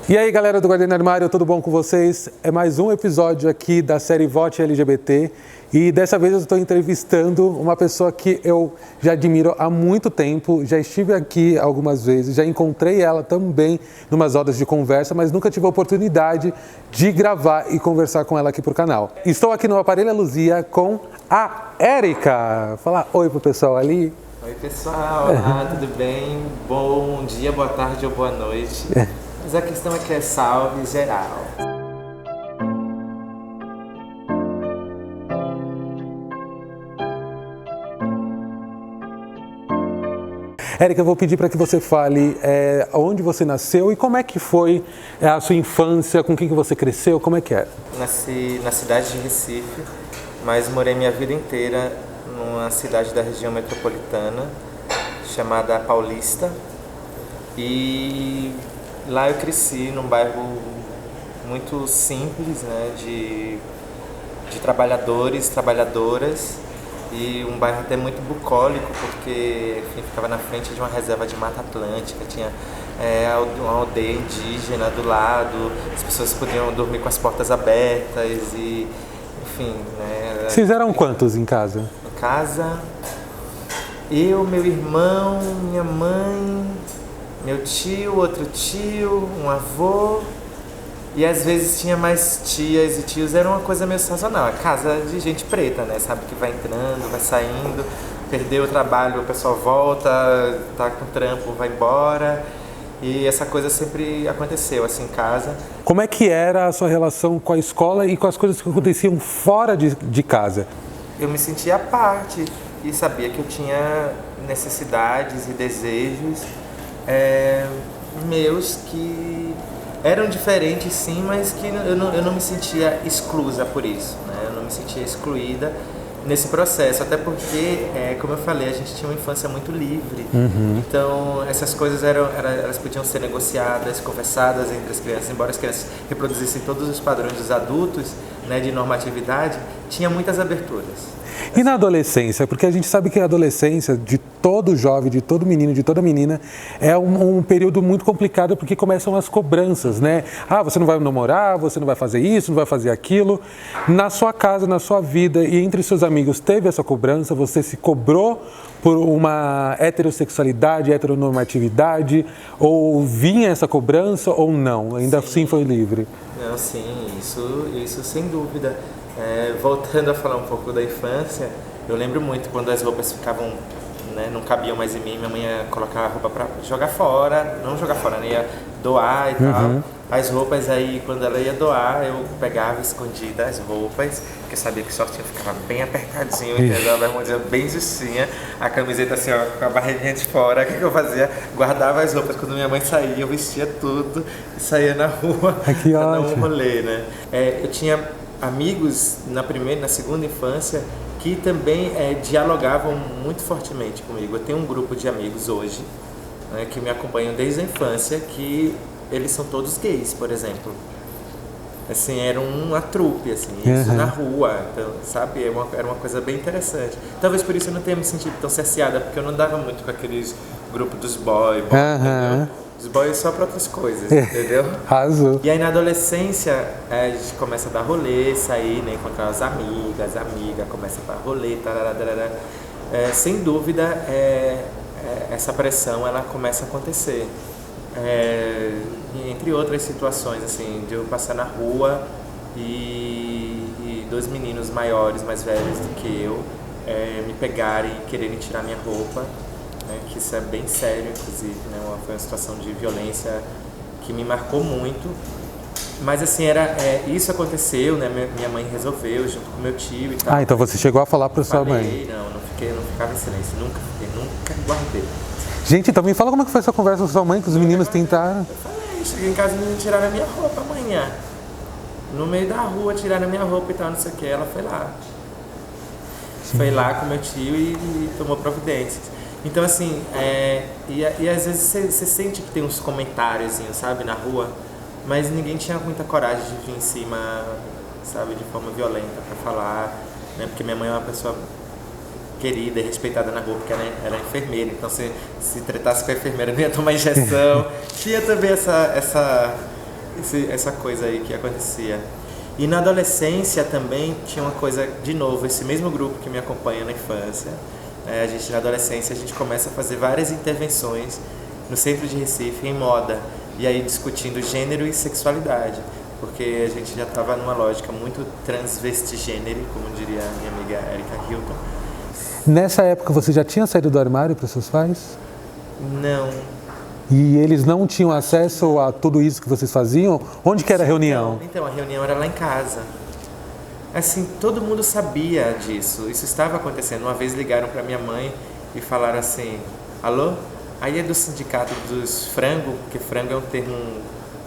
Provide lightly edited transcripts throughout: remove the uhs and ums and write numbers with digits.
E aí, galera do Guardiã do Armário, tudo bom com vocês? É mais um episódio aqui da série Vote LGBT e dessa vez eu estou entrevistando uma pessoa que eu já admiro há muito tempo, já estive aqui algumas vezes, já encontrei ela também em umas rodas de conversa, mas nunca tive a oportunidade de gravar e conversar com ela aqui pro canal. Estou aqui no Aparelho Luzia com a Érica. Fala oi pro pessoal ali. Oi pessoal, olá, tudo bem? Bom dia, boa tarde ou boa noite. Mas a questão é que é salve geral. Érica, eu vou pedir para que você fale onde você nasceu e como é que foi a sua infância, com quem que você cresceu, como é que era? Nasci na cidade de Recife, mas morei minha vida inteira numa cidade da região metropolitana chamada Paulista. E lá eu cresci num bairro muito simples, né, de trabalhadores, trabalhadoras, e um bairro até muito bucólico, porque enfim, ficava na frente de uma reserva de Mata Atlântica, tinha uma aldeia indígena do lado, as pessoas podiam dormir com as portas abertas e, enfim, né. Vocês eram quantos em casa? Em casa, eu, meu irmão, minha mãe, meu tio, outro tio, um avô, e às vezes tinha mais tias e tios, era uma coisa meio sazonal, a casa de gente preta, né, sabe, que vai entrando, vai saindo, perdeu o trabalho, o pessoal volta, tá com trampo, vai embora, e essa coisa sempre aconteceu, assim, em casa. Como é que era a sua relação com a escola e com as coisas que aconteciam fora de casa? Eu me sentia à parte e sabia que eu tinha necessidades e desejos meus que eram diferentes sim, mas que eu não me sentia exclusa por isso, né? Eu não me sentia excluída nesse processo, até porque, como eu falei, a gente tinha uma infância muito livre. Então essas coisas elas podiam ser negociadas, conversadas entre as crianças, embora as crianças reproduzissem todos os padrões dos adultos, né, de normatividade, tinha muitas aberturas. E na adolescência? Porque a gente sabe que a adolescência de todo jovem, de todo menino, de toda menina, é um período muito complicado porque começam as cobranças, né? Ah, você não vai namorar, você não vai fazer isso, não vai fazer aquilo. Na sua casa, na sua vida e entre seus amigos, teve essa cobrança? Você se cobrou por uma heterossexualidade, heteronormatividade? Ou vinha essa cobrança ou não? Ainda assim foi livre? Não, sim, isso sem dúvida. Voltando a falar um pouco da infância, eu lembro muito quando as roupas ficavam, né, não cabiam mais em mim, minha mãe ia colocar a roupa para jogar fora, não jogar fora, né, ia doar e tal. As roupas aí, quando ela ia doar, eu pegava escondida as roupas, porque eu sabia que o shortinho ficava bem apertadinho, entendeu? A bermudinha bem justinha, a camiseta assim, ó, com a barriguinha de fora. O que eu fazia? Guardava as roupas, quando minha mãe saía, eu vestia tudo e saía na rua que pra dar um ótimo. rolê, né? Eu tinha amigos na primeira e na segunda infância que também dialogavam muito fortemente comigo. Eu tenho um grupo de amigos hoje, né, que me acompanham desde a infância, que eles são todos gays, por exemplo. Assim, era uma trupe, assim, isso na rua, então, sabe? Era uma coisa bem interessante. Talvez por isso eu não tenha me sentido tão cerceada, porque eu não dava muito com aqueles grupos dos boys, entendeu? Os boys só para outras coisas, entendeu? Arrasou. E aí na adolescência a gente começa a dar rolê, sair, né, encontrar as amigas, começa a dar rolê, tarará. Sem dúvida, essa pressão ela começa a acontecer. Entre outras situações, assim, de eu passar na rua e dois meninos maiores, mais velhos do que eu, me pegarem e quererem tirar minha roupa. Que isso é bem sério, inclusive, né? Foi uma situação de violência que me marcou muito. Mas assim, isso aconteceu, né? Minha mãe resolveu junto com meu tio e tal. Ah, então você chegou a falar para sua mãe? Não ficava em silêncio, nunca guardei. Gente, então me fala como é que foi essa conversa com sua mãe, que os meninos tentaram. Eu falei, cheguei em casa e me tiraram a minha roupa amanhã. No meio da rua, tiraram a minha roupa e tal, não sei o que. Ela foi lá. Foi lá com meu tio e tomou providências. Então, assim, e às vezes você sente que tem uns comentários, sabe, na rua, mas ninguém tinha muita coragem de vir em cima, sabe, de forma violenta pra falar, né, porque minha mãe é uma pessoa querida e respeitada na rua, porque ela era enfermeira, então se tratasse com a enfermeira não ia tomar injeção. Tinha também essa coisa aí que acontecia. E na adolescência também tinha uma coisa, de novo, esse mesmo grupo que me acompanha na infância, na adolescência a gente começa a fazer várias intervenções no centro de Recife em moda, e aí discutindo gênero e sexualidade, porque a gente já estava numa lógica muito transvestigênero, como diria a minha amiga Erika Hilton. Nessa época você já tinha saído do armário para os seus pais? Não. E eles não tinham acesso a tudo isso que vocês faziam? Onde que era a reunião? Então, a reunião era lá em casa. Assim, todo mundo sabia disso. Isso estava acontecendo. Uma vez ligaram para minha mãe e falaram assim: alô? Aí é do sindicato dos frangos, porque frango é um termo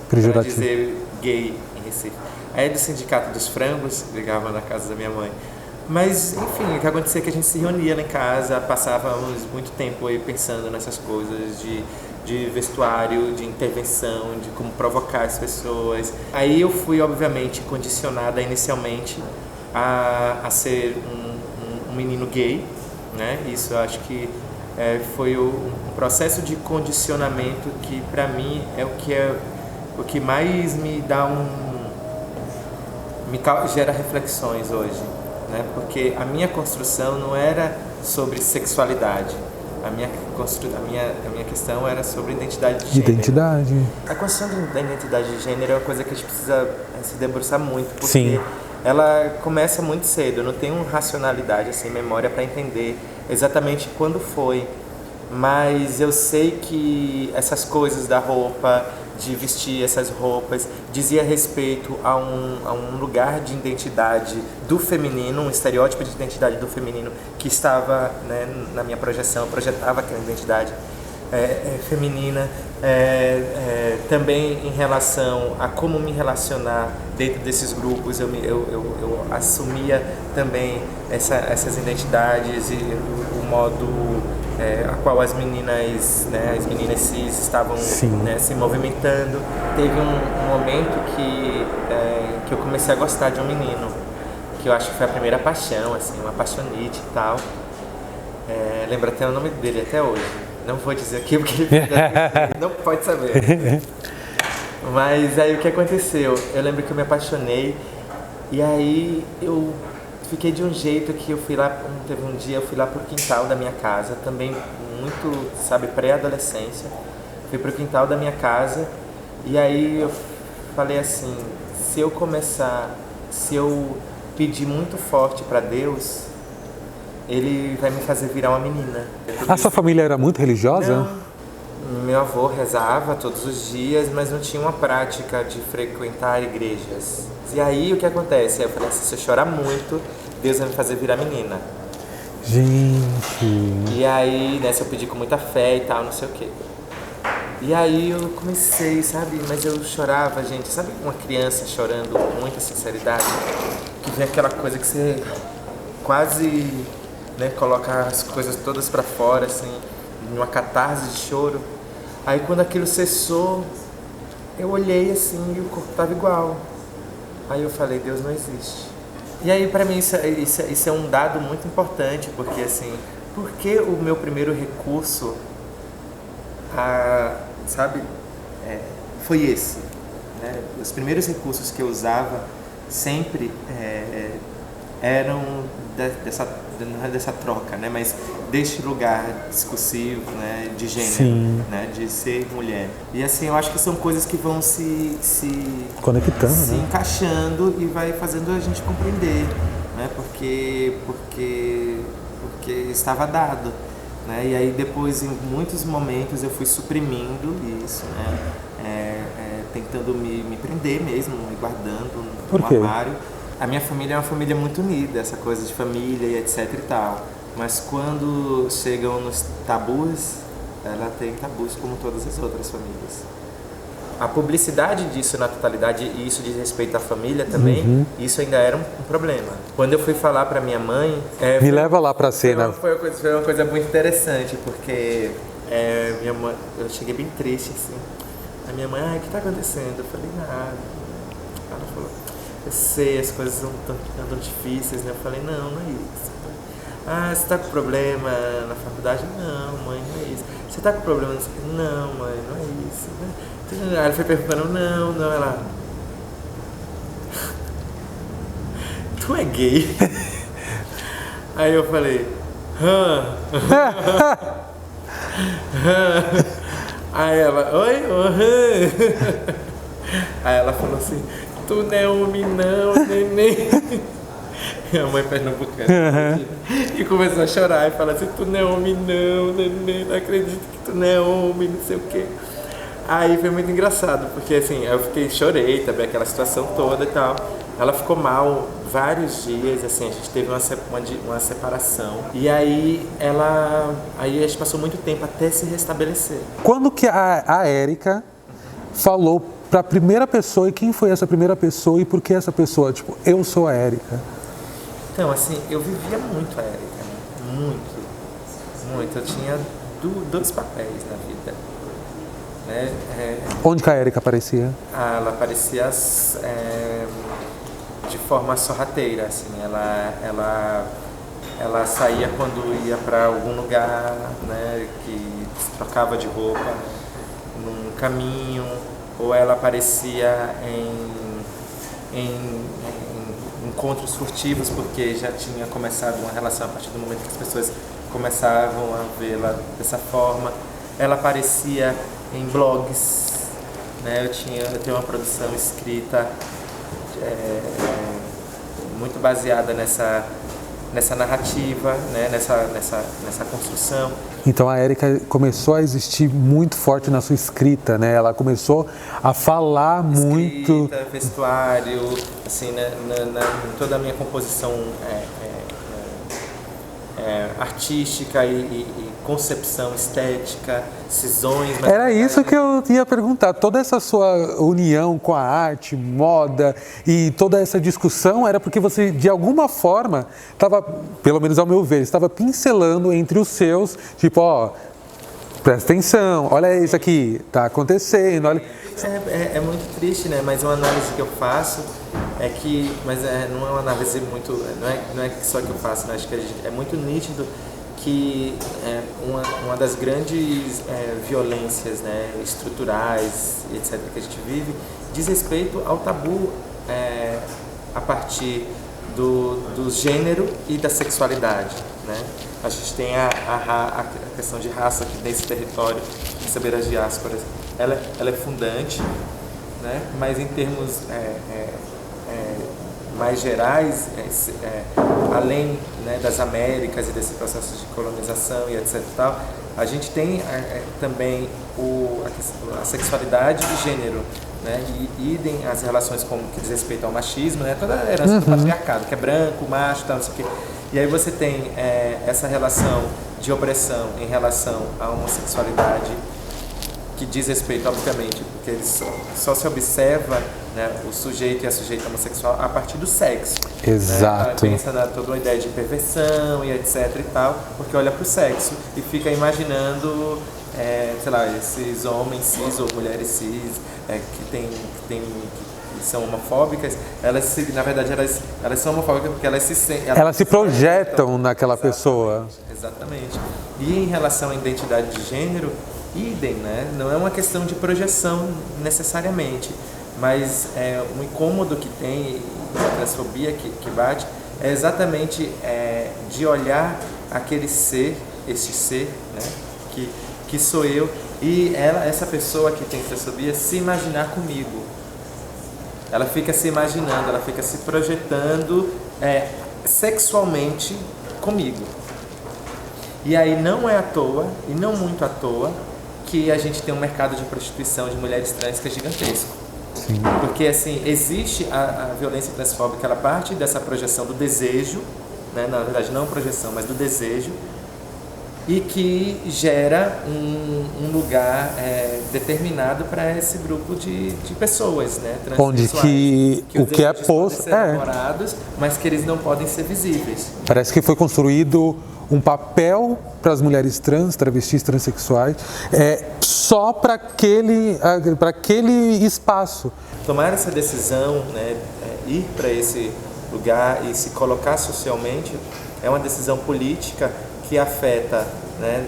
para dizer gay em Recife. Aí é do sindicato dos frangos, ligavam na casa da minha mãe. Mas, enfim, o que acontecia é que a gente se reunia lá em casa, passávamos muito tempo aí pensando nessas coisas de vestuário, de intervenção, de como provocar as pessoas. Aí eu fui, obviamente, condicionada inicialmente a ser um menino gay, né? Isso eu acho que foi um processo de condicionamento que, para mim, é o que mais me dá gera reflexões hoje, né? Porque a minha construção não era sobre sexualidade. A minha questão era sobre identidade de gênero. Identidade. A construção da identidade de gênero é uma coisa que a gente precisa se debruçar muito, porque Sim. ela começa muito cedo. Eu não tenho racionalidade, assim, memória para entender exatamente quando foi. Mas eu sei que essas coisas da roupa, de vestir essas roupas, dizia respeito a um lugar de identidade do feminino, um estereótipo de identidade do feminino que estava, né, na minha projeção, eu projetava aquela identidade feminina, também em relação a como me relacionar dentro desses grupos, eu assumia também essas identidades e o modo a qual as meninas cis estavam, né, se movimentando. Teve um momento que eu comecei a gostar de um menino, que eu acho que foi a primeira paixão, assim, uma apaixonite e tal. Lembro até o nome dele até hoje. Não vou dizer aqui porque ele não pode saber. Mas aí o que aconteceu? Eu lembro que eu me apaixonei e aí eu fiquei de um jeito que eu fui lá, teve um dia eu fui lá pro quintal da minha casa, também muito, sabe, pré-adolescência. Fui pro quintal da minha casa e aí eu falei assim, se eu pedir muito forte para Deus, Ele vai me fazer virar uma menina. A sua família era muito religiosa? Não. Meu avô rezava todos os dias, mas não tinha uma prática de frequentar igrejas. E aí o que acontece? Aí eu falei assim, se eu chorar muito, Deus vai me fazer virar menina. Gente... E aí, né, se eu pedir com muita fé e tal, não sei o quê. E aí eu comecei, sabe, mas eu chorava, gente, sabe uma criança chorando com muita sinceridade? Que vem aquela coisa que você quase, né, coloca as coisas todas pra fora, assim, numa catarse de choro. Aí quando aquilo cessou, eu olhei assim e o corpo tava igual. Aí eu falei, Deus não existe. E aí pra mim isso é um dado muito importante, porque assim, porque o meu primeiro recurso, foi esse, né? Os primeiros recursos que eu usava sempre eram dessa troca, né? Mas deste lugar discursivo, né? De gênero, né? De ser mulher. E assim, eu acho que são coisas que vão se conectando, se né? encaixando e vai fazendo a gente compreender, né? Porque estava dado, né? E aí depois, em muitos momentos, eu fui suprimindo isso, né? Tentando me prender mesmo, me guardando no armário. A minha família é uma família muito unida, essa coisa de família e etc e tal. Mas quando chegam nos tabus, ela tem tabus como todas as outras famílias. A publicidade disso na totalidade, e isso diz respeito à família também, isso ainda era um problema. Quando eu fui falar para minha mãe... Me leva lá para a cena. Foi uma coisa muito interessante, porque minha mãe, eu cheguei bem triste, assim. A minha mãe, o que está acontecendo? Eu falei, nada. Ela falou, eu sei, as coisas andam difíceis, né? Eu falei, não é isso. Você tá com problema na faculdade? Não, mãe, não é isso. Você tá com problema? Não, mãe, não é isso. Aí ela foi perguntando, não, ela... Tu é gay? Aí eu falei, Aí ela, oi? Aí ela falou assim, tu não é homem não, neném. Minha mãe pernambucana. E começou a chorar e falou assim, tu não é homem não, neném, não acredito que tu não é homem, não sei o quê. Aí foi muito engraçado, porque assim, eu chorei também, aquela situação toda e tal. Ela ficou mal vários dias, assim, a gente teve uma separação. E aí a gente passou muito tempo até se restabelecer. Quando que a Érica falou para a primeira pessoa, e quem foi essa primeira pessoa e por que essa pessoa? Tipo, eu sou a Érica. Então, assim, eu vivia muito a Érica, né? Muito. Eu tinha dois papéis na vida. Né? Onde que a Érica aparecia? Ela aparecia de forma sorrateira, assim. Ela saía quando ia para algum lugar, né? Que se trocava de roupa num caminho, ou ela aparecia em encontros furtivos, porque já tinha começado uma relação a partir do momento que as pessoas começavam a vê-la dessa forma. Ela aparecia em blogs, né? Eu tenho uma produção escrita muito baseada nessa narrativa, né? nessa construção. Então a Érica começou a existir muito forte na sua escrita, né? Ela começou a falar muito. Escrita, vestuário, assim, em toda a minha composição artística e concepção estética, cisões. Era isso que eu ia perguntar. Toda essa sua união com a arte, moda e toda essa discussão era porque você, de alguma forma, estava, pelo menos ao meu ver, estava pincelando entre os seus, tipo, ó, presta atenção, olha isso aqui, tá acontecendo, olha... É muito triste, né? Mas uma análise que eu faço é que, não é uma análise muito, não é só que eu faço, né? Acho que é muito nítido que uma das grandes violências, né, estruturais, etc., que a gente vive, diz respeito ao tabu a partir do gênero e da sexualidade, né? A gente tem a questão de raça aqui nesse território, receber as diásporas, ela é fundante, né? Mas em termos mais gerais, além, né, das Américas e desse processo de colonização e etc. e tal, a gente tem também a sexualidade de gênero, né, e idem as relações que diz respeito ao machismo, né, toda a herança do patriarcado, que é branco, macho, tal, não sei o quê. E aí você tem essa relação de opressão em relação à homossexualidade, que diz respeito, obviamente, porque ele só se observa, né, o sujeito e a sujeita homossexual a partir do sexo. Exato. Né? Pensa toda uma ideia de perversão e etc e tal, porque olha para o sexo e fica imaginando, sei lá, esses homens cis ou mulheres cis que são homofóbicas, na verdade elas são homofóbicas porque elas se projetam naquela pessoa. Exatamente. E em relação à identidade de gênero, idem, né? Não é uma questão de projeção necessariamente, mas um incômodo que tem, a transfobia que bate, é exatamente de olhar aquele ser, esse ser, né? Que sou eu, e essa pessoa que tem transfobia, se imaginar comigo. Ela fica se imaginando, ela fica se projetando sexualmente comigo. E aí não é à toa, e não muito à toa, que a gente tem um mercado de prostituição de mulheres trans que é gigantesco. Sim. Porque, assim, existe a violência transfóbica, ela parte dessa projeção do desejo, né? Na verdade não projeção, mas do desejo, e que gera um lugar determinado para esse grupo de pessoas, né? Onde que o que é posto namorados, mas que eles não podem ser visíveis. Parece que foi construído um papel para as mulheres trans, travestis, transexuais, só para aquele espaço. Tomar essa decisão, né, ir para esse lugar e se colocar socialmente, é uma decisão política que afeta, né,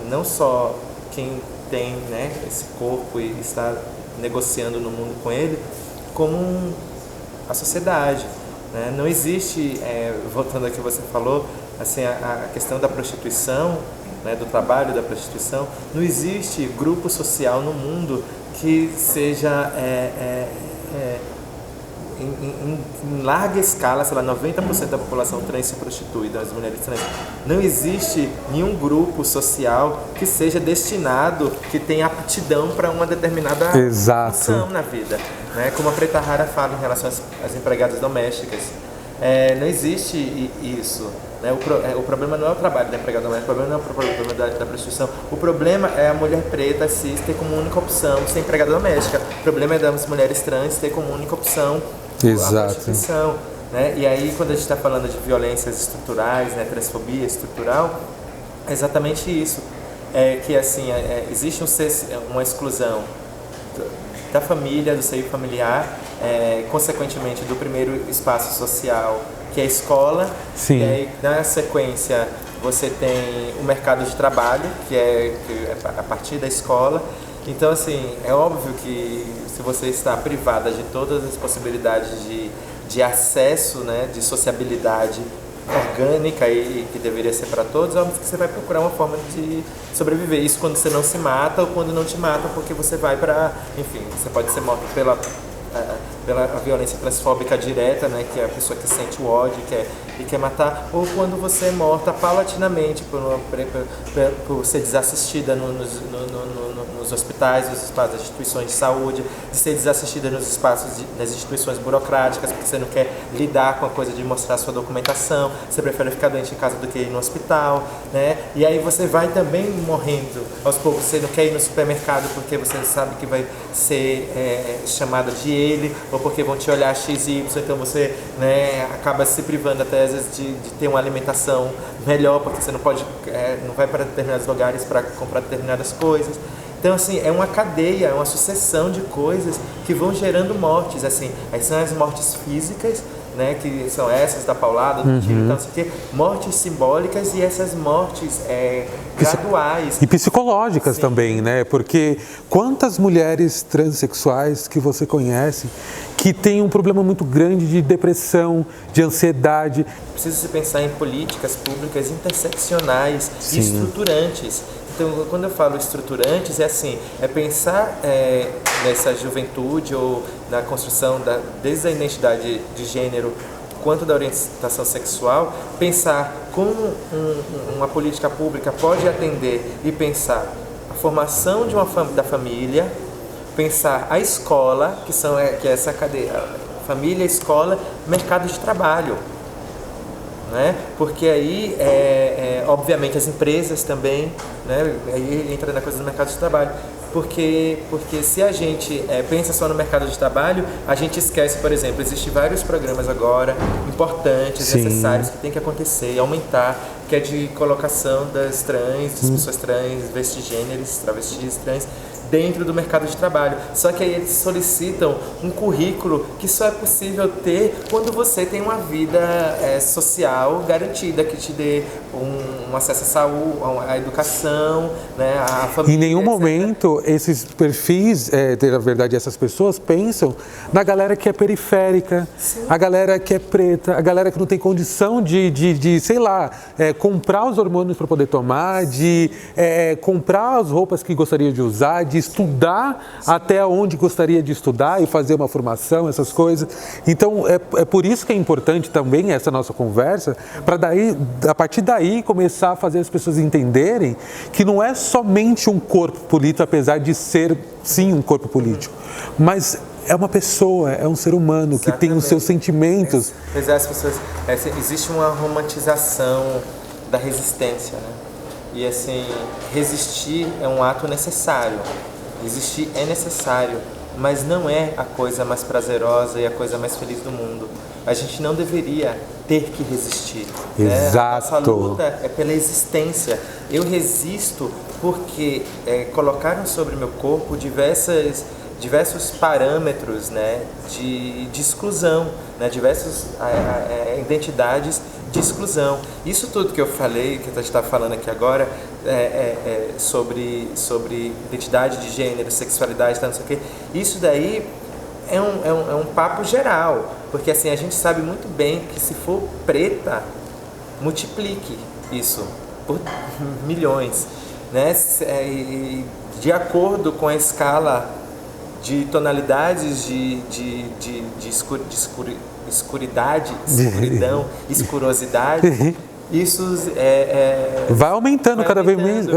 não só quem tem, né, esse corpo e está negociando no mundo com ele, como a sociedade, né? Não existe, voltando ao que você falou, assim, a questão da prostituição, né, do trabalho da prostituição, não existe grupo social no mundo que seja em larga escala, sei lá, 90% da população trans se prostitui, das mulheres trans. Não existe nenhum grupo social que seja destinado, que tenha aptidão para uma determinada função na vida, né? Como a Preta Rara fala em relação às empregadas domésticas. Não existe isso, né? O problema não é o trabalho da empregada doméstica, o problema não é o problema da prostituição. O problema é a mulher preta, cis, ter como única opção ser empregada doméstica. O problema é das mulheres trans ter como única opção a prostituição, né? E aí, quando a gente está falando de violências estruturais, né, transfobia estrutural, é exatamente isso. Que assim, existe uma exclusão da família, do seio familiar, consequentemente do primeiro espaço social, que é a escola. Sim. E aí, na sequência, você tem o mercado de trabalho, que é a partir da escola. Então, assim, é óbvio que se você está privada de todas as possibilidades de acesso, né, de sociabilidade orgânica e que deveria ser para todos, é óbvio que você vai procurar uma forma de sobreviver. Isso quando você não se mata ou quando não te matam, porque você vai para... Enfim, você pode ser morto pela violência transfóbica direta, né, que é a pessoa que sente o ódio e quer matar, ou quando você é morta paulatinamente por ser desassistida nos hospitais, nos espaços das instituições de saúde, de ser desassistida nos espaços das instituições burocráticas, porque você não quer lidar com a coisa de mostrar sua documentação, você prefere ficar doente em casa do que ir no hospital, né? E aí você vai também morrendo aos poucos. Você não quer ir no supermercado porque você sabe que vai ser chamada de ele, ou porque vão te olhar XY, então você, né, acaba se privando até às vezes de ter uma alimentação melhor, porque você não pode, não vai para determinados lugares para comprar determinadas coisas. Então, assim, é uma cadeia, é uma sucessão de coisas que vão gerando mortes, assim. Aí são as mortes físicas, né, que são essas da paulada, do tiro, não sei o quê, mortes simbólicas e essas mortes graduais. E psicológicas. Sim. Também, né? Porque quantas mulheres transexuais que você conhece que têm um problema muito grande de depressão, de ansiedade. Precisa se pensar em políticas públicas interseccionais. Sim. E estruturantes. Então, quando eu falo estruturantes, é pensar nessa juventude ou na construção desde a identidade de gênero quanto da orientação sexual, pensar como uma política pública pode atender e pensar a formação da família, pensar a escola, que é essa cadeia, família, escola, mercado de trabalho. Né? Porque aí, obviamente, as empresas também, né? Aí entra na coisa do mercado de trabalho. Porque se a gente pensa só no mercado de trabalho, a gente esquece, por exemplo, existem vários programas agora importantes, Sim. necessários, que tem que acontecer e aumentar, que é de colocação das trans, das pessoas trans, vestigêneres, travestis, trans, dentro do mercado de trabalho. Só que aí eles solicitam um currículo que só é possível ter quando você tem uma vida social garantida, que te dê um acesso à saúde, à educação, né, à família. Em nenhum momento esses perfis, na verdade essas pessoas pensam na galera que é periférica, Sim. a galera que é preta, a galera que não tem condição de sei lá, comprar os hormônios para poder tomar, de comprar as roupas que gostaria de usar, de estudar até onde gostaria de estudar e fazer uma formação, essas coisas. Então, é por isso que é importante também essa nossa conversa, para daí, a partir daí, começar a fazer as pessoas entenderem que não é somente um corpo político, apesar de ser, sim, um corpo político, mas é uma pessoa, é um ser humano. Exatamente. Que tem os seus sentimentos. As pessoas, existe uma romantização da resistência, né? E assim, resistir é um ato necessário. Existir é necessário, mas não é a coisa mais prazerosa e a coisa mais feliz do mundo. A gente não deveria ter que resistir. Exato. Né? A nossa luta é pela existência. Eu resisto porque colocaram sobre meu corpo diversos parâmetros, né, de exclusão, né, diversas identidades de exclusão. Isso tudo que eu falei, que a gente está falando aqui agora, sobre identidade de gênero, sexualidade, não sei o quê, isso daí é um papo geral, porque assim, a gente sabe muito bem que se for preta, multiplique isso por milhões, né? De acordo com a escala de tonalidades escuridão, escurosidade, isso vai aumentando cada vez mais.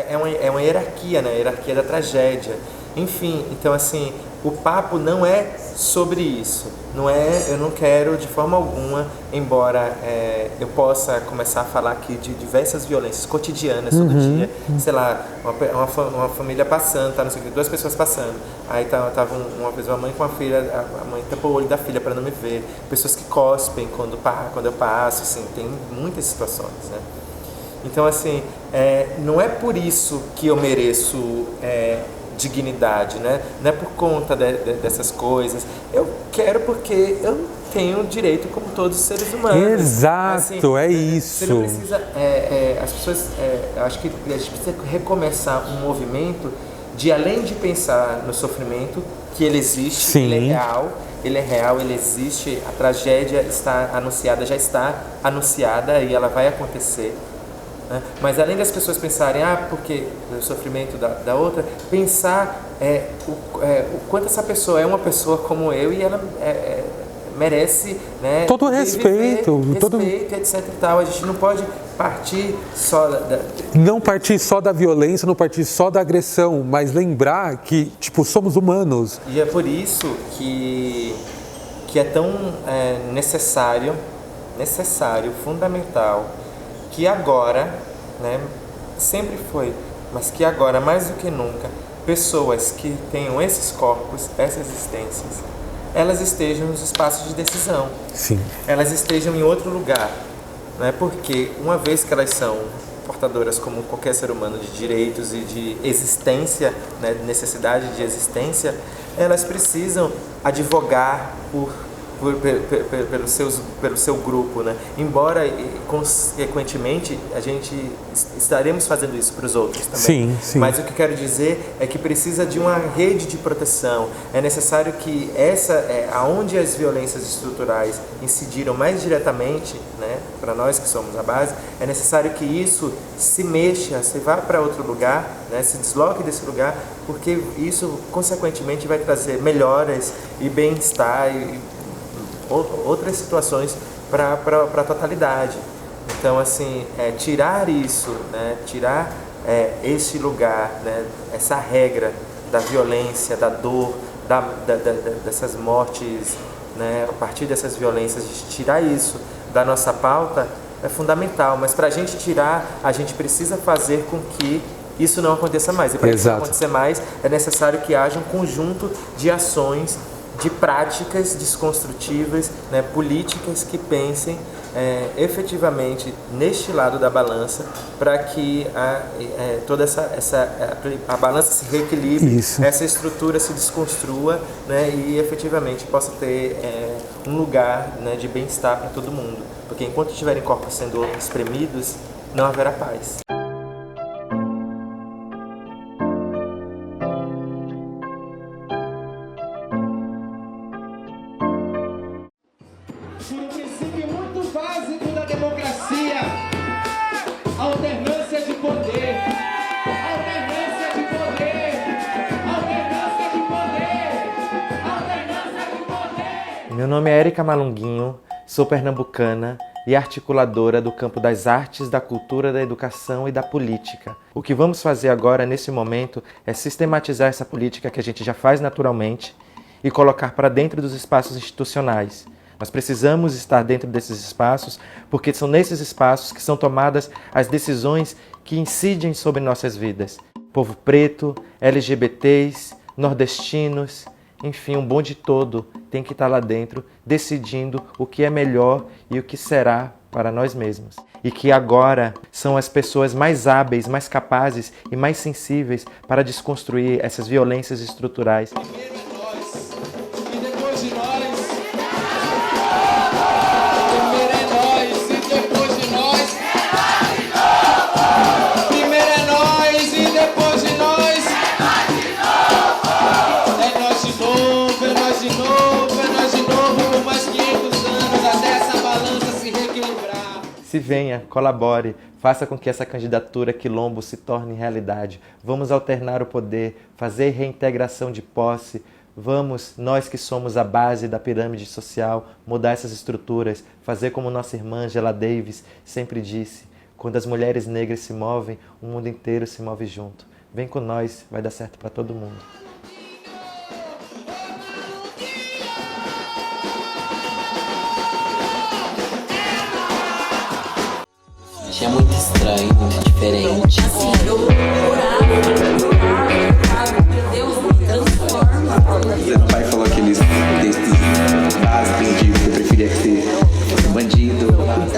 É uma hierarquia, né? A hierarquia da tragédia. Enfim, então assim, o papo não é sobre isso. Eu não quero de forma alguma, embora eu possa começar a falar aqui de diversas violências cotidianas todo dia, sei lá, uma família passando, não sei o que, 2 pessoas passando, aí tava uma vez uma mãe com a filha, a mãe tampou o olho da filha para não me ver, pessoas que cospem quando eu passo, assim, tem muitas situações, né? Então assim, não é por isso que eu mereço dignidade, né? Não é por conta dessas coisas. Eu quero porque eu tenho direito como todos os seres humanos. Exato, assim, Você isso. não precisa, as pessoas, acho que a gente precisa recomeçar um movimento de, além de pensar no sofrimento, que ele existe, Sim. ele é real, ele existe, a tragédia está anunciada, já está anunciada e ela vai acontecer. Mas além das pessoas pensarem, porque o sofrimento da outra, pensar o quanto essa pessoa é uma pessoa como eu e ela merece, né, todo respeito, etc e tal. A gente não pode partir só não partir só da violência, não partir só da agressão, mas lembrar que, tipo, somos humanos. E é por isso que é tão necessário, fundamental, que agora, né, sempre foi, mas que agora, mais do que nunca, pessoas que tenham esses corpos, essas existências, elas estejam nos espaços de decisão. Sim. Elas estejam em outro lugar, né? Porque uma vez que elas são portadoras como qualquer ser humano de direitos e de existência, né, necessidade de existência, elas precisam advogar pelo seu grupo, né? Embora, consequentemente, a gente estaremos fazendo isso para os outros também. Sim. Mas o que eu quero dizer é que precisa de uma rede de proteção. É necessário que aonde as violências estruturais incidiram mais diretamente, né, para nós que somos a base, é necessário que isso se mexa, se vá para outro lugar, né, se desloque desse lugar, porque isso, consequentemente, vai trazer melhoras e bem-estar e outras situações para a totalidade. Então, assim, tirar isso, né, tirar esse lugar, né, essa regra da violência, da dor, dessas mortes, né, a partir dessas violências, tirar isso da nossa pauta é fundamental. Mas para a gente tirar, a gente precisa fazer com que isso não aconteça mais. E para isso não acontecer mais, é necessário que haja um conjunto de ações, de práticas desconstrutivas, né, políticas que pensem efetivamente neste lado da balança, para que toda a balança se reequilibre, essa estrutura se desconstrua, né, e efetivamente possa ter um lugar, né, de bem-estar para todo mundo. Porque enquanto tiverem corpos sendo espremidos, não haverá paz. Por um princípio muito básico da democracia, alternância de poder, alternância de poder, alternância de poder, alternância de poder. Meu nome é Érica Malunguinho, sou pernambucana e articuladora do campo das artes, da cultura, da educação e da política. O que vamos fazer agora, nesse momento, é sistematizar essa política que a gente já faz naturalmente e colocar para dentro dos espaços institucionais. Nós precisamos estar dentro desses espaços, porque são nesses espaços que são tomadas as decisões que incidem sobre nossas vidas. Povo preto, LGBTs, nordestinos, enfim, um bonde todo tem que estar lá dentro, decidindo o que é melhor e o que será para nós mesmos. E que agora são as pessoas mais hábeis, mais capazes e mais sensíveis para desconstruir essas violências estruturais. Primeiro é nós, e depois de nós, primeiro é nós, e depois começar de novo por mais 500 anos até essa balança se reequilibrar. Se venha, colabore, faça com que essa candidatura quilombo se torne realidade. Vamos alternar o poder, fazer reintegração de posse. Vamos, nós que somos a base da pirâmide social, mudar essas estruturas, fazer como nossa irmã Angela Davis sempre disse: quando as mulheres negras se movem, o mundo inteiro se move junto. Vem com nós, vai dar certo para todo mundo. É muito estranho, muito diferente. Assim, eu orava, Deus me transforma. O pai falou aqueles textos básicos de que eu preferia que fosse bandido.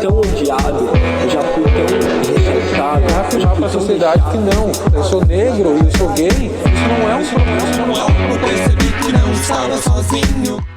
Tão odiado, eu já fui tão rejeitado. Afirmar para a sociedade que não, eu sou negro e eu sou gay, isso não é um problema. Eu percebi que não estava sozinho.